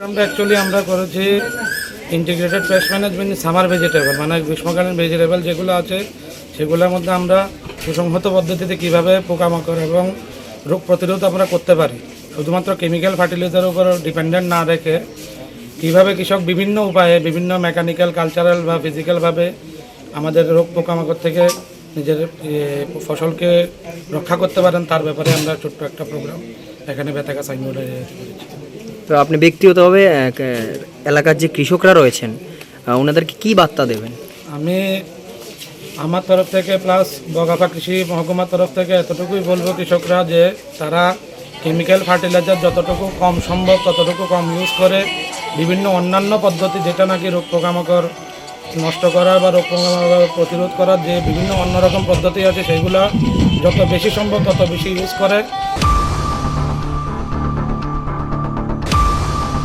আমরা করেছি integrated pest management summer vegetable, মানে গ্রীষ্মকালীন ভেজিটেবল যেগুলো আছে সেগুলোর মধ্যে আমরা সুসংহত পদ্ধতিতে কীভাবে পোকামাকড় এবং রোগ প্রতিরোধ আমরা করতে পারি, শুধুমাত্র কেমিক্যাল ফার্টিলাইজারের উপর ডিপেন্ডেন্ট না রেখে কীভাবে কৃষক বিভিন্ন উপায়ে, বিভিন্ন মেকানিক্যাল, কালচারাল বা ফিজিক্যালভাবে আমাদের রোগ পোকামাকড় থেকে নিজের ফসলকে রক্ষা করতে পারেন, তার ব্যাপারে আমরা ছোট্ট একটা প্রোগ্রাম এখানে বেতাগা সাইনবোর্ডে করেছি। তো আপনি ব্যক্তিগতভাবে এলাকার যে কৃষকরা রয়েছেন ওনাদেরকে কী বার্তা দেবেন? আমি আমার তরফ থেকে প্লাস বগাফা কৃষি মহকুমার তরফ থেকে এতটুকুই বলবো কৃষকরা যে তারা কেমিক্যাল ফার্টিলাইজার যতটুকু কম সম্ভব ততটুকু কম ইউজ করে বিভিন্ন অন্যান্য পদ্ধতি, যেটা নাকি রোগ পোকামাকড় নষ্ট করার বা রোগ পোকামাকড় প্রতিরোধ করার যে বিভিন্ন অন্যরকম পদ্ধতি আছে সেগুলো যত বেশি সম্ভব তত বেশি ইউজ করে